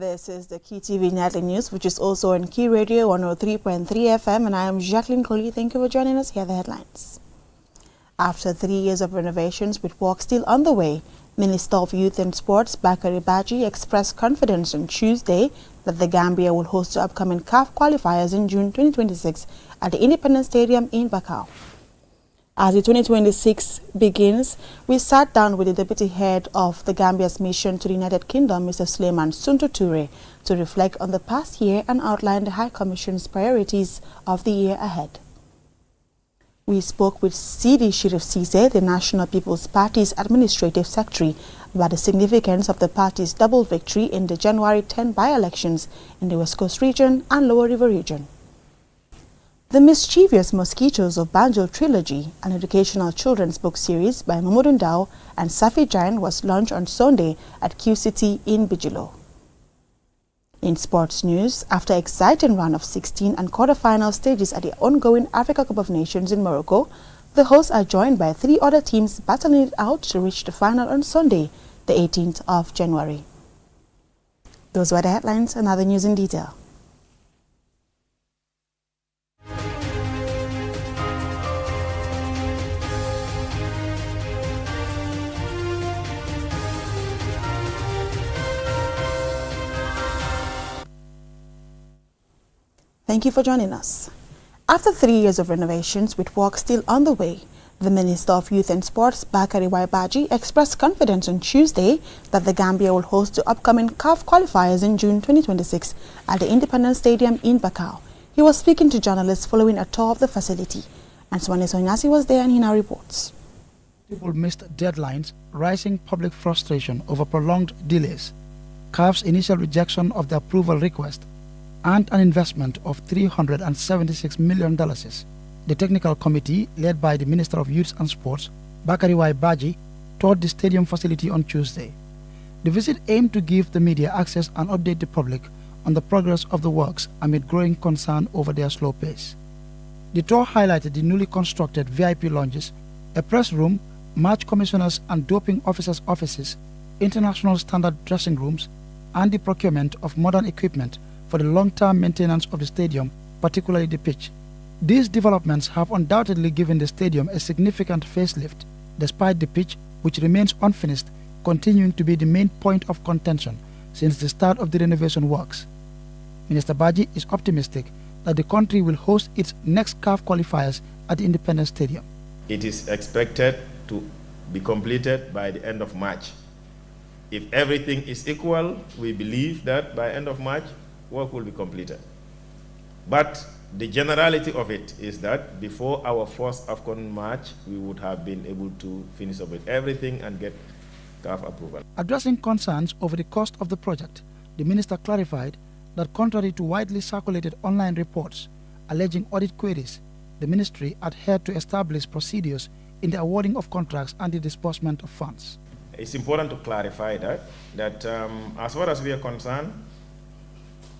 This is the Key TV Nightly News, which is also on Key Radio 103.3 FM, and I am Jacqueline Coley. Thank you for joining us. Here are the headlines. After 3 years of renovations with work still on the way, Minister of Youth and Sports Bakari Baji expressed confidence on Tuesday that the Gambia will host the upcoming CAF qualifiers in June 2026 at the Independence Stadium in Bakau. As the 2026 begins, we sat down with the deputy head of the Gambia's mission to the United Kingdom, Mr. Suleiman Suntu Toure, to reflect on the past year and outline the High Commission's priorities of the year ahead. We spoke with Sidi Shirif Sise, the National People's Party's Administrative Secretary, about the significance of the party's double victory in the January 10 by-elections in the West Coast region and Lower River region. The Mischievous Mosquitoes of Banjul Trilogy, an educational children's book series by Mahmoud Ndao and Safi Jain, was launched on Sunday at Q City in Bijilo. In sports news, after an exciting run of 16 and quarter-final stages at the ongoing Africa Cup of Nations in Morocco, the hosts are joined by 3 other teams battling it out to reach the final on Sunday, the 18th of January. Those were the headlines and other news in detail. Thank you for joining us. After 3 years of renovations with work still on the way, the Minister of Youth and Sports, Bakari Baji, expressed confidence on Tuesday that the Gambia will host the upcoming CAF qualifiers in June 2026 at the Independence Stadium in Bakau. He was speaking to journalists following a tour of the facility. And Swane Sonyasi was there and he now reports. People missed deadlines, rising public frustration over prolonged delays, CAF's initial rejection of the approval request, and an investment of $376 million. The technical committee, led by the Minister of Youth and Sports, Bakari Baji, toured the stadium facility on Tuesday. The visit aimed to give the media access and update the public on the progress of the works amid growing concern over their slow pace. The tour highlighted the newly constructed VIP lounges, a press room, match commissioners and doping officers' offices, international standard dressing rooms, and the procurement of modern equipment for the long-term maintenance of the stadium, particularly the pitch. These developments have undoubtedly given the stadium a significant facelift, despite the pitch, which remains unfinished, continuing to be the main point of contention since the start of the renovation works. Minister Baji is optimistic that the country will host its next CAF qualifiers at the Independence Stadium. It is expected to be completed by the end of March. If everything is equal, we believe that by end of March, work will be completed. But the generality of it is that before our first AFCON match, we would have been able to finish up with everything and get CAF approval. Addressing concerns over the cost of the project, the minister clarified that contrary to widely circulated online reports alleging audit queries, the ministry adhered to established procedures in the awarding of contracts and the disbursement of funds. It's important to clarify that as far as we are concerned,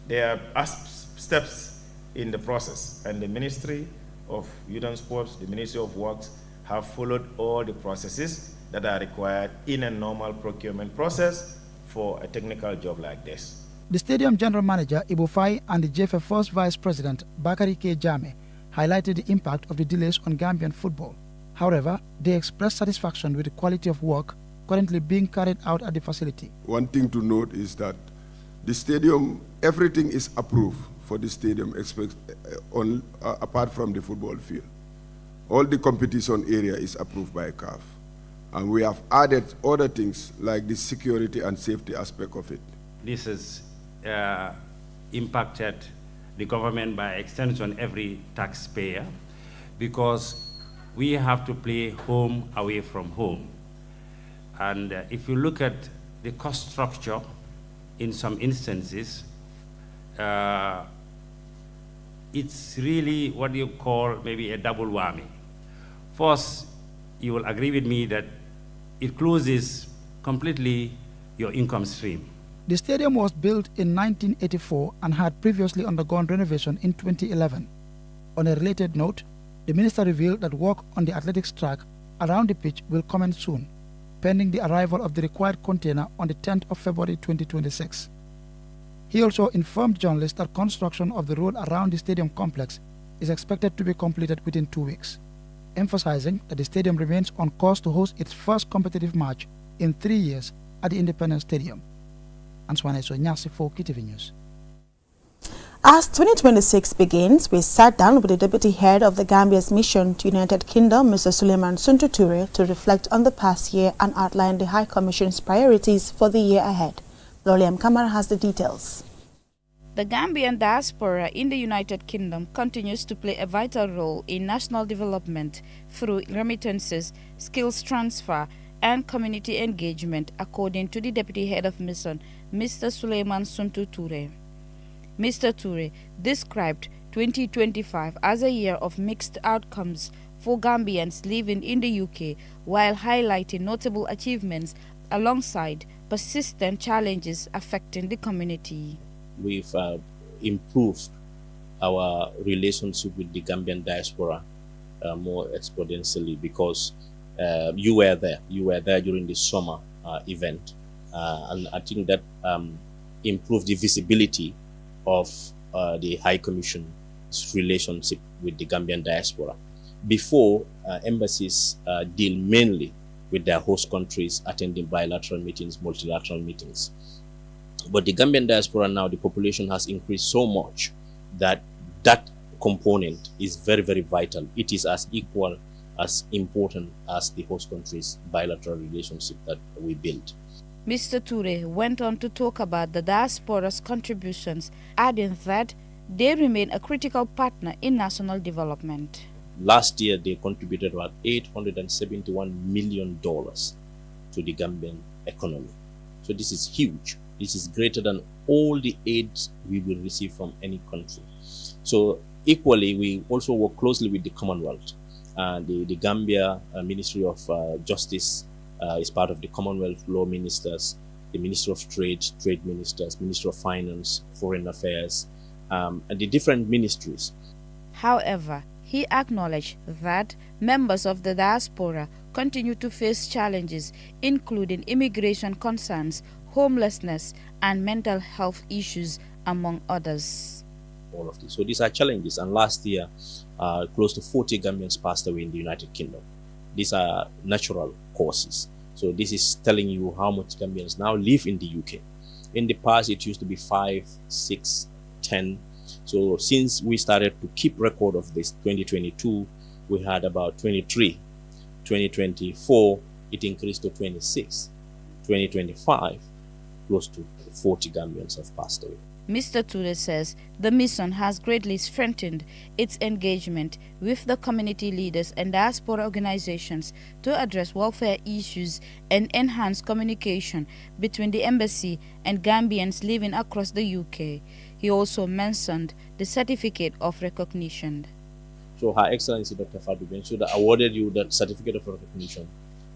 there are steps in the process, and the Ministry of Youth and Sports, the Ministry of Works have followed all the processes that are required in a normal procurement process for a technical job like this. The Stadium General Manager, Ibu Fai, and the JFA First Vice President, Bakari K. Jame, highlighted the impact of the delays on Gambian football. However, they expressed satisfaction with the quality of work currently being carried out at the facility. One thing to note is that the stadium, everything is approved for the stadium apart from the football field. All the competition area is approved by CAF. And we have added other things like the security and safety aspect of it. This has impacted the government, by extension every taxpayer, because we have to play home away from home. And if you look at the cost structure, in some instances, it's really what you call maybe a double whammy. First, you will agree with me that it closes completely your income stream. The stadium was built in 1984 and had previously undergone renovation in 2011. On a related note, the minister revealed that work on the athletics track around the pitch will commence soon, pending the arrival of the required container on the 10th of February 2026. He also informed journalists that construction of the road around the stadium complex is expected to be completed within 2 weeks, emphasizing that the stadium remains on course to host its first competitive match in 3 years at the Independence Stadium. Answane Sonyasi for KTV News. As 2026 begins, we sat down with the deputy head of the Gambia's mission to United Kingdom, Mr. Suleiman Suntu Toure, to reflect on the past year and outline the High Commission's priorities for the year ahead. Loliam Kamara has the details. The Gambian diaspora in the United Kingdom continues to play a vital role in national development through remittances, skills transfer, and community engagement, according to the deputy head of mission, Mr. Suleiman Suntu Toure. Mr. Toure described 2025 as a year of mixed outcomes for Gambians living in the UK, while highlighting notable achievements alongside persistent challenges affecting the community. We've improved our relationship with the Gambian diaspora more exponentially because you were there during the summer event, and I think that improved the visibility of the High Commission's relationship with the Gambian diaspora. Before, embassies deal mainly with their host countries, attending bilateral meetings, multilateral meetings. But the Gambian diaspora now, the population has increased so much that that component is very, very vital. It is as equal, as important as the host country's bilateral relationship that we build. Mr. Toure went on to talk about the diaspora's contributions, adding that they remain a critical partner in national development. Last year, they contributed about $871 million to the Gambian economy. So this is huge. This is greater than all the aids we will receive from any country. So equally, we also work closely with the Commonwealth. The Gambia Ministry of Justice is part of the Commonwealth Law Ministers, the Minister of Trade, Trade Ministers, Minister of Finance, Foreign Affairs, and the different ministries. However, he acknowledged that members of the diaspora continue to face challenges, including immigration concerns, homelessness, and mental health issues, among others. All of this. So these are challenges, and last year, close to 40 Gambians passed away in the United Kingdom. These are natural causes. So this is telling you how much Gambians now live in the UK. In the past, it used to be 5, 6, 10. So since we started to keep record of this, 2022, we had about 23. 2024, it increased to 26. 2025, close to 40 Gambians have passed away. Mr. Toure says the mission has greatly strengthened its engagement with the community leaders and diaspora organizations to address welfare issues and enhance communication between the embassy and Gambians living across the UK. He also mentioned the certificate of recognition. So Her Excellency Dr. Fadu Bensouda awarded you that certificate of recognition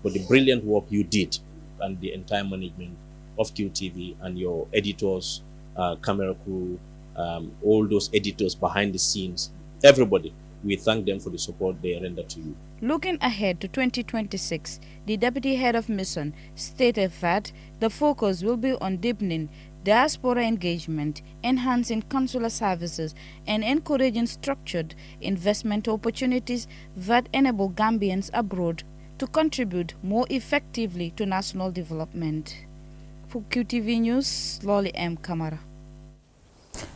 for the brilliant work you did, and the entire management of QTV and your editors, camera crew, all those editors behind the scenes, everybody. We thank them for the support they render to you. Looking ahead to 2026, the Deputy Head of Mission stated that the focus will be on deepening diaspora engagement, enhancing consular services, and encouraging structured investment opportunities that enable Gambians abroad to contribute more effectively to national development. For QTV News, Loli M. Kamara.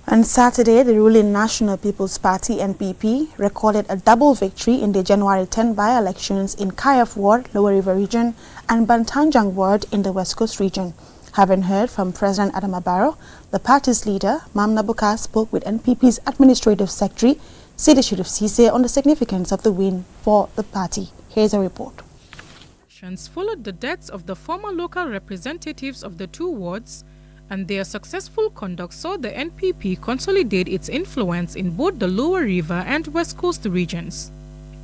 On Saturday, the ruling National People's Party (NPP) recorded a double victory in the January 10 by-elections in Kayaf Ward, Lower River Region, and Bantanjang Ward in the West Coast Region. Having heard from President Adama Barrow, the party's leader, Mamna Buka, spoke with NPP's Administrative Secretary, Sidi Shirif Sise, on the significance of the win for the party. Here's a report. Followed the deaths of the former local representatives of the two wards, and their successful conduct saw the NPP consolidate its influence in both the Lower River and West Coast regions.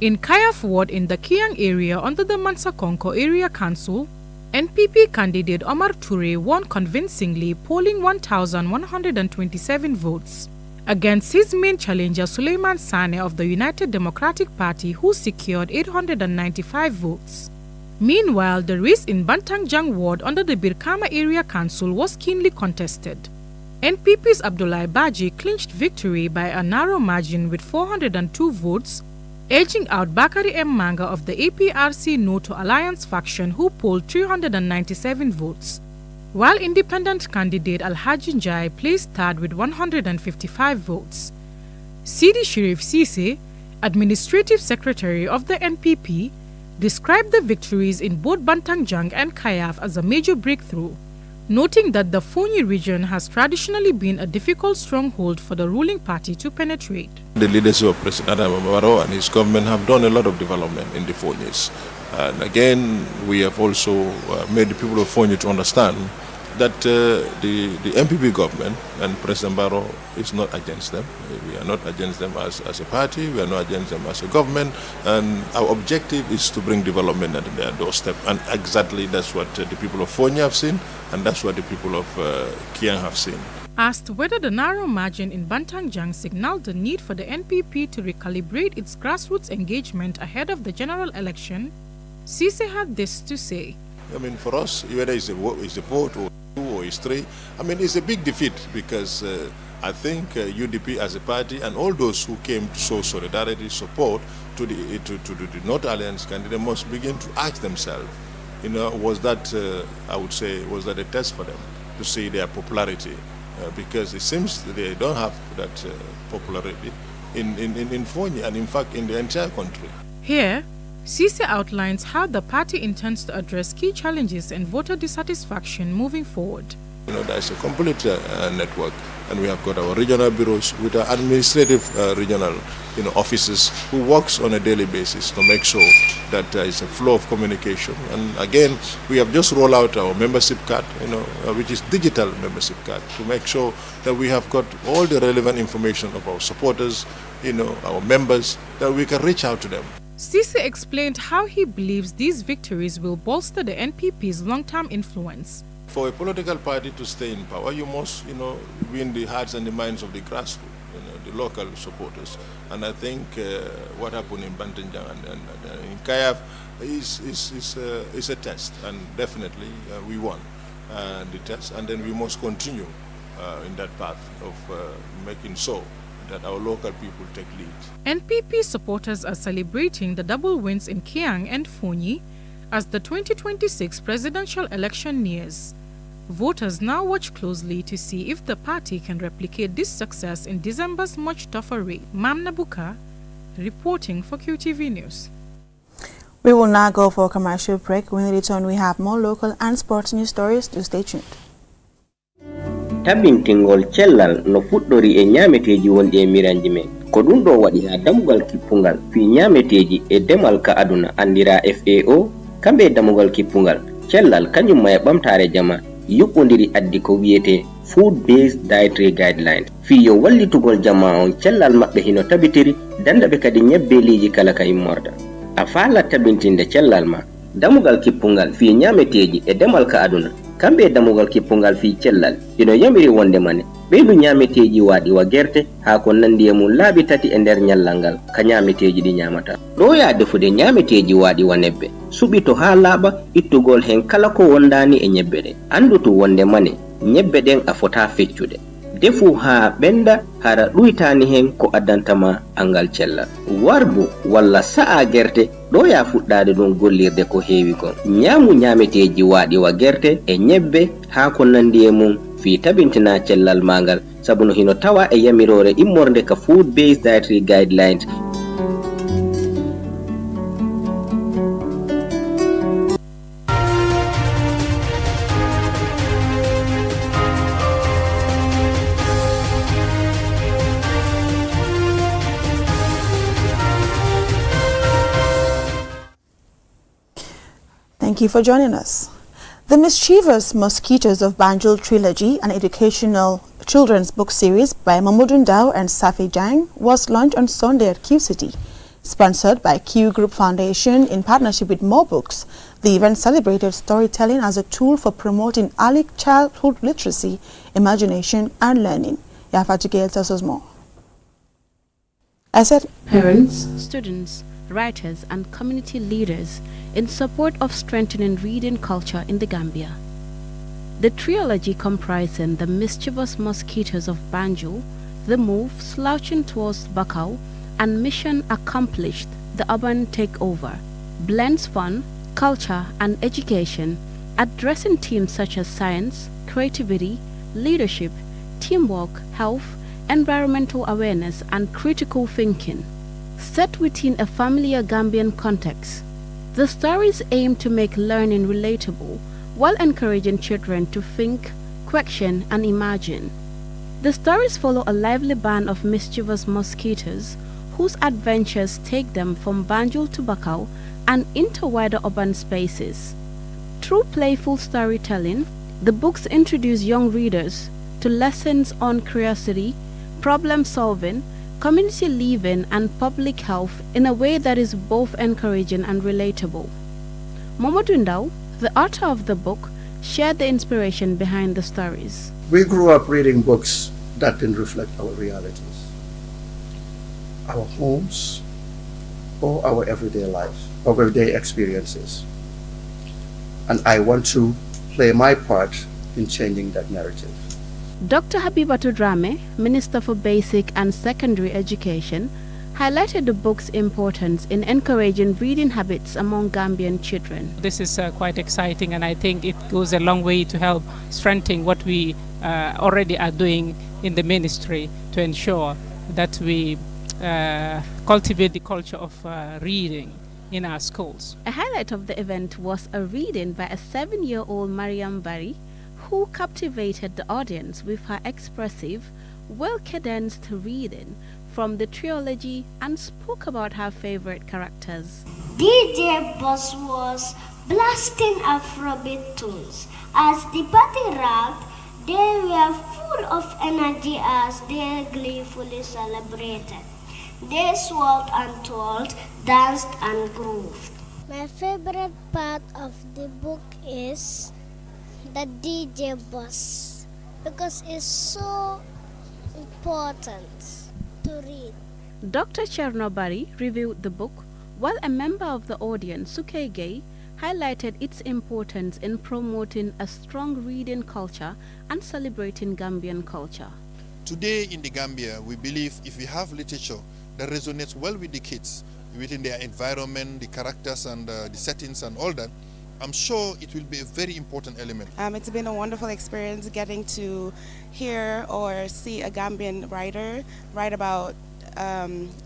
In Kayaf Ward in the Kiang area under the Mansakonko Area Council, NPP candidate Omar Toure won convincingly, polling 1,127 votes, against his main challenger Suleiman Sane of the United Democratic Party, who secured 895 votes. Meanwhile, the race in Bantanjang Ward under the Birkama Area Council was keenly contested. NPP's Abdoulaye Badji clinched victory by a narrow margin with 402 votes, edging out Bakari M. Manga of the APRC No to Alliance faction, who polled 397 votes, while independent candidate Alhaji Njai placed third with 155 votes. Sidi Shirif Sise, Administrative Secretary of the NPP, described the victories in both Bantangjang and Kayaf as a major breakthrough, noting that the Fonyi region has traditionally been a difficult stronghold for the ruling party to penetrate. The leadership of President Adama Barrow and his government have done a lot of development in the Fonyis. And again, we have also made the people of Fonyi to understand that the MPP government and President Barrow is not against them. We are not against them as a party, we are not against them as a government, and our objective is to bring development at their doorstep. And exactly that's what the people of Fonyi have seen, and that's what the people of Kiang have seen. Asked whether the narrow margin in Bantangjang signaled the need for the NPP to recalibrate its grassroots engagement ahead of the general election, Sise had this to say. I mean, for us, whether it's a vote or 2 or it's 3, I mean, it's a big defeat because I think UDP as a party and all those who came to show solidarity, support to the North Alliance candidate must begin to ask themselves, you know, was that, I would say, was that a test for them to see their popularity? Because it seems that they don't have that popularity in Fonyi and in fact in the entire country. Here, Sise outlines how the party intends to address key challenges and voter dissatisfaction moving forward. You know, there's a complete network, and we have got our regional bureaus with our administrative regional, offices who works on a daily basis to make sure that there is a flow of communication. And again, we have just rolled out our membership card, which is digital membership card, to make sure that we have got all the relevant information of our supporters, our members, that we can reach out to them. Sise explained how he believes these victories will bolster the NPP's long-term influence. For a political party to stay in power, you must, win the hearts and the minds of the grassroots, the local supporters. And I think what happened in Bantangjang and in Kayaf is a test, and definitely we won the test, and then we must continue in that path of making sure that our local people take lead. NPP supporters are celebrating the double wins in Kiang and Fonyi as the 2026 presidential election nears. Voters now watch closely to see if the party can replicate this success in December's much tougher race. Mam Nabuka, reporting for QTV News. We will now go for a commercial break. When we return, we have more local and sports news stories. Do stay tuned. Tabintingol cellal no fuɗɗori e ñaameteeji wonɗi e miranji men ko ɗum ɗo waɗi ha damugal kippungal fi ñaameteeji e demal ka aduna andira FAO kamɓe e damugal kippungal cellal kañum ma e ɓamtare jama yuɓɓodiri addi ko wiyete food based dietary guidelines fi yo wallitugol jama on cellal maɓɓe hino tabitiri dandaɓe kadi ñebbeeliji kala ka immorda a faala tabintinde cellal ma damugal kippungal fi ñaameteeji e demal ka aduna kamɓe damugal kippungal fi cellal ino yamiri wonde mane ɓeydu ñaameteeji waaɗiwa gerte haa ko nandi e mum laabi 3 e nder ñallal ngal ka ñaameteeji ɗi ñaamata ɗo ya defude ñaameteeji waaɗiwa nebbe suɓito haa laaɓa ittugol hen kala ko wondani e ñebbe ɗen andutu wonde mane ñebbe ɗen a fota feccude defu haa ɓenda hara ɗuytani hen ko addantama angal cellal warbu walla sa'a gerte ɗo ya fuɗɗade ɗum gollirde ko heewi gon ñaamu ñaameteeji waaɗiwa gerte e ñebbe haa ko nandi e mum fi tabintina cellal mangal sabu no hino tawa e yamirore immorde ka food based dietary guidelines. Thank you for joining us. The Mischievous Mosquitoes of Banjul trilogy, an educational children's book series by Mamudun Dao and Safi Jang, was launched on Sunday at Q City. Sponsored by Q Group Foundation in partnership with More Books, the event celebrated storytelling as a tool for promoting early childhood literacy, imagination, and learning. Yafatugel tells us more. Parents, students, writers, and community leaders in support of strengthening reading culture in the Gambia. The trilogy comprising The Mischievous Mosquitoes of Banjul, The Move Slouching Towards Bakau, and Mission Accomplished, The Urban Takeover, blends fun, culture, and education, addressing themes such as science, creativity, leadership, teamwork, health, environmental awareness, and critical thinking. Set within a familiar Gambian context, the stories aim to make learning relatable while encouraging children to think, question, and imagine. The stories follow a lively band of mischievous mosquitoes whose adventures take them from Banjul to Bakau and into wider urban spaces. Through playful storytelling, the books introduce young readers to lessons on curiosity, problem solving, community living, and public health in a way that is both encouraging and relatable. Mamadou Ndao, the author of the book, shared the inspiration behind the stories. We grew up reading books that didn't reflect our realities, our homes, or our everyday life, our everyday experiences. And I want to play my part in changing that narrative. Dr. Habibatu Drame, Minister for Basic and Secondary Education, highlighted the book's importance in encouraging reading habits among Gambian children. This is quite exciting, and I think it goes a long way to help strengthen what we already are doing in the ministry to ensure that we cultivate the culture of reading in our schools. A highlight of the event was a reading by a 7-year-old Mariam Bari, who captivated the audience with her expressive, well-cadenced reading from the trilogy and spoke about her favorite characters. DJ Boss was blasting Afrobeat tunes. As the party rocked, they were full of energy as they gleefully celebrated. They swirled and twirled, danced and grooved. My favorite part of the book is the DJ Boss because it's so important to read. Dr. Chernobari reviewed the book, while a member of the audience, Suke Gay, highlighted its importance in promoting a strong reading culture and celebrating Gambian culture. Today in the Gambia, we believe if we have literature that resonates well with the kids, within their environment, the characters and the settings and all that, I'm sure it will be a very important element. It's been a wonderful experience getting to hear or see a Gambian writer write about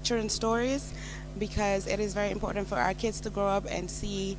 children's stories, because it is very important for our kids to grow up and see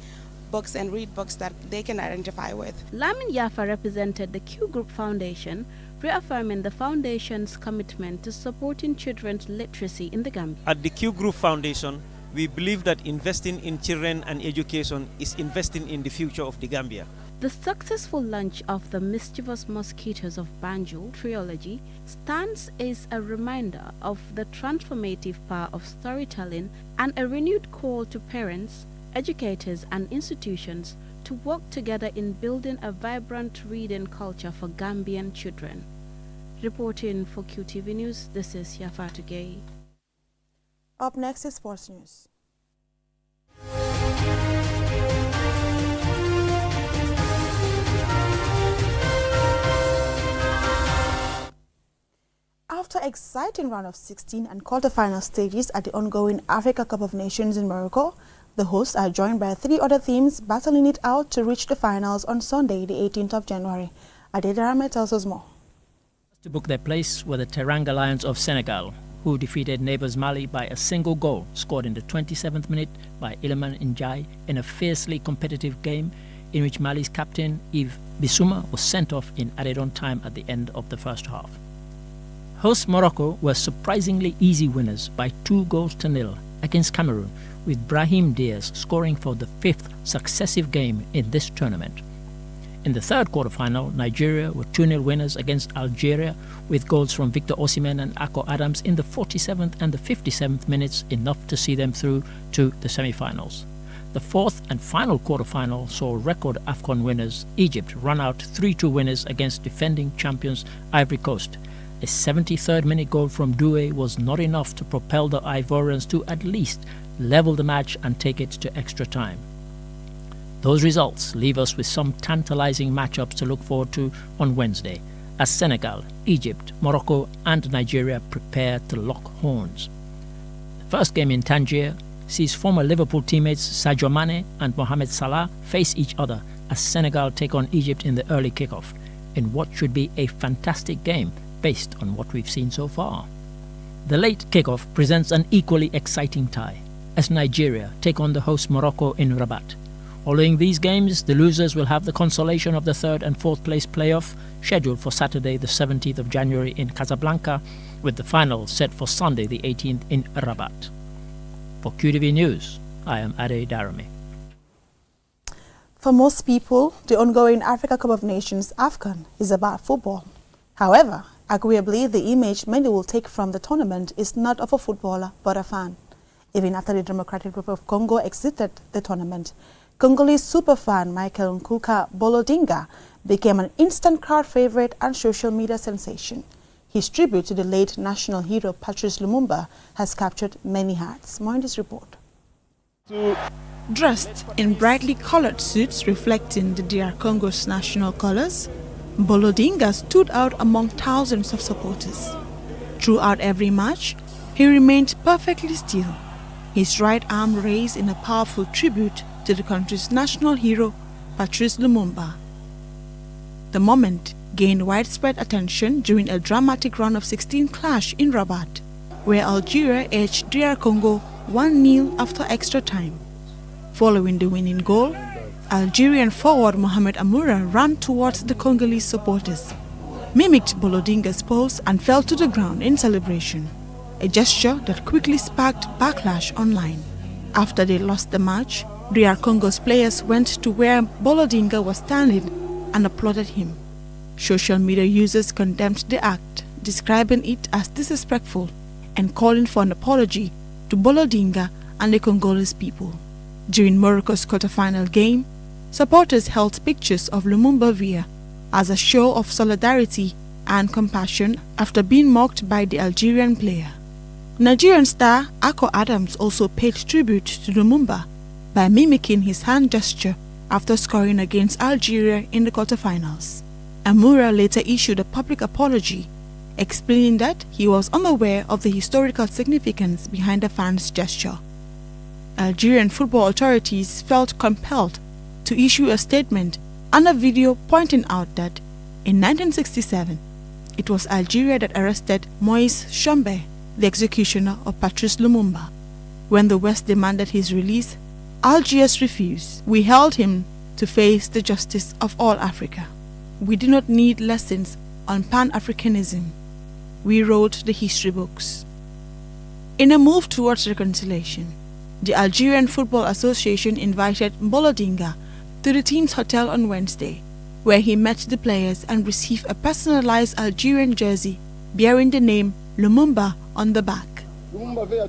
books and read books that they can identify with. Lamin Yafa represented the Q Group Foundation, reaffirming the foundation's commitment to supporting children's literacy in the Gambia. At the Q Group Foundation, we believe that investing in children and education is investing in the future of the Gambia. The successful launch of The Mischievous Mosquitoes of Banjul trilogy stands as a reminder of the transformative power of storytelling and a renewed call to parents, educators, and institutions to work together in building a vibrant reading culture for Gambian children. Reporting for QTV News, this is Yafatu Gay. Up next is sports news. After exciting round of 16 and quarterfinal stages at the ongoing Africa Cup of Nations in Morocco, the hosts are joined by 3 other teams battling it out to reach the finals on Sunday, the 18th of January. Dietary tells us more. To book their place were the Teranga Lions of Senegal, who defeated neighbours Mali by a single goal scored in the 27th minute by Iliman Ndiaye in a fiercely competitive game in which Mali's captain Yves Bissouma was sent off in added-on time at the end of the first half. Hosts Morocco were surprisingly easy winners by 2-0 against Cameroon, with Brahim Diaz scoring for the 5th successive game in this tournament. In the third quarterfinal, Nigeria were 2-0 winners against Algeria, with goals from Victor Osimhen and Ako Adams in the 47th and the 57th minutes, enough to see them through to the semi-finals. The fourth and final quarterfinal saw record AFCON winners Egypt run out 3-2 winners against defending champions Ivory Coast. A 73rd minute goal from Doué was not enough to propel the Ivorians to at least level the match and take it to extra time. Those results leave us with some tantalizing matchups to look forward to on Wednesday, as Senegal, Egypt, Morocco and Nigeria prepare to lock horns. The first game in Tangier sees former Liverpool teammates Sadio Mane and Mohamed Salah face each other as Senegal take on Egypt in the early kickoff, in what should be a fantastic game based on what we've seen so far. The late kickoff presents an equally exciting tie, as Nigeria take on the host Morocco in Rabat. Following these games, the losers will have the consolation of the third and fourth place playoff, scheduled for Saturday the 17th of January in Casablanca, with the final set for Sunday the 18th in Rabat. For QTV News, I am Ade Darami. For most people, the ongoing Africa Cup of Nations AFCON is about football. However, agreeably, the image many will take from the tournament is not of a footballer but a fan. Even after the Democratic Republic of Congo exited the tournament, Congolese superfan Michael Nkuka Bolodinga became an instant crowd favorite and social media sensation. His tribute to the late national hero Patrice Lumumba has captured many hearts. More in this report. Dressed in brightly colored suits reflecting the DR Congo's national colors, Bolodinga stood out among thousands of supporters. Throughout every match, he remained perfectly still, his right arm raised in a powerful tribute to the country's national hero, Patrice Lumumba. The moment gained widespread attention during a dramatic round of 16 clash in Rabat, where Algeria edged DR Congo 1-0 after extra time. Following the winning goal, Algerian forward Mohamed Amoura ran towards the Congolese supporters, mimicked Bolodinga's pose and fell to the ground in celebration, a gesture that quickly sparked backlash online. After they lost the match, DR Congo's players went to where Bolodinga was standing and applauded him. Social media users condemned the act, describing it as disrespectful and calling for an apology to Bolodinga and the Congolese people. During Morocco's quarter-final game, supporters held pictures of Lumumba Via as a show of solidarity and compassion after being mocked by the Algerian player. Nigerian star Ako Adams also paid tribute to Lumumba by mimicking his hand gesture after scoring against Algeria in the quarterfinals. Amoura later issued a public apology, explaining that he was unaware of the historical significance behind the fan's gesture. Algerian football authorities felt compelled to issue a statement and a video pointing out that in 1967, it was Algeria that arrested Moïse Chombe, the executioner of Patrice Lumumba. When the West demanded his release, Algiers refused. We held him to face the justice of all Africa. We do not need lessons on Pan-Africanism. We wrote the history books. In a move towards reconciliation, the Algerian Football Association invited Bolodinga to the team's hotel on Wednesday, where he met the players and received a personalized Algerian jersey bearing the name Lumumba on the back.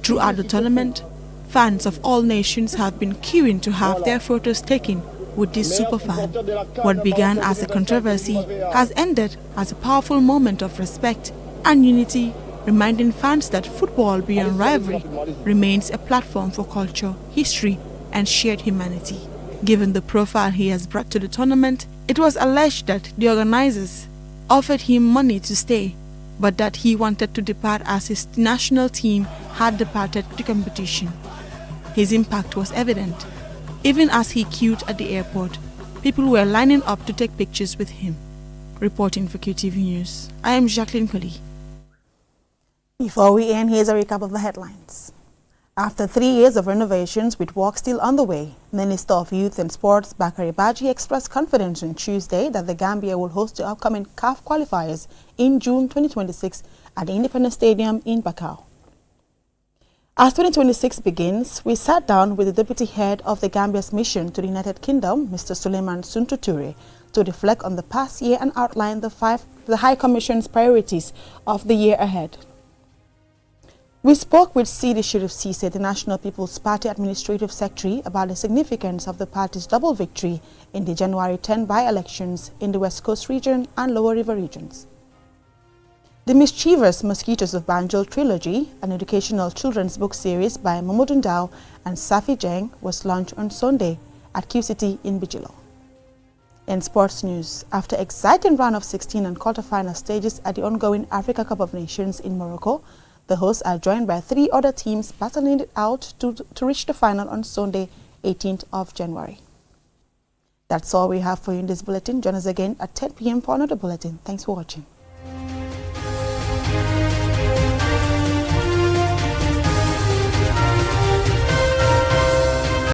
Throughout the tournament, fans of all nations have been queuing to have their photos taken with this superfan. What began as a controversy has ended as a powerful moment of respect and unity, reminding fans that football beyond rivalry remains a platform for culture, history, and shared humanity. Given the profile he has brought to the tournament, it was alleged that the organizers offered him money to stay, but that he wanted to depart as his national team had departed the competition. His impact was evident. Even as he queued at the airport, people were lining up to take pictures with him. Reporting for QTV News, I am Jacqueline Collie. Before we end, here's a recap of the headlines. After 3 years of renovations with work still underway, Minister of Youth and Sports Bakari Baji expressed confidence on Tuesday that the Gambia will host the upcoming CAF qualifiers in June 2026 at the Independence Stadium in Bakau. As 2026 begins, we sat down with the Deputy Head of the Gambia's mission to the United Kingdom, Mr. Suleiman Suntuture, to reflect on the past year and outline the High Commission's priorities of the year ahead. We spoke with Sidi Shirif Sise, the National People's Party Administrative Secretary, about the significance of the party's double victory in the January 10 by-elections in the West Coast region and Lower River regions. The Mischievous Mosquitoes of Banjul trilogy, an educational children's book series by Momodou Ndao and Safi Jeng, was launched on Sunday at Q City in Bijilo. In sports news, after exciting round of 16 and quarter-final stages at the ongoing Africa Cup of Nations in Morocco, the hosts are joined by 3 other teams battling it out to reach the final on Sunday, 18th of January. That's all we have for you in this bulletin. Join us again at 10 p.m. for another bulletin. Thanks for watching.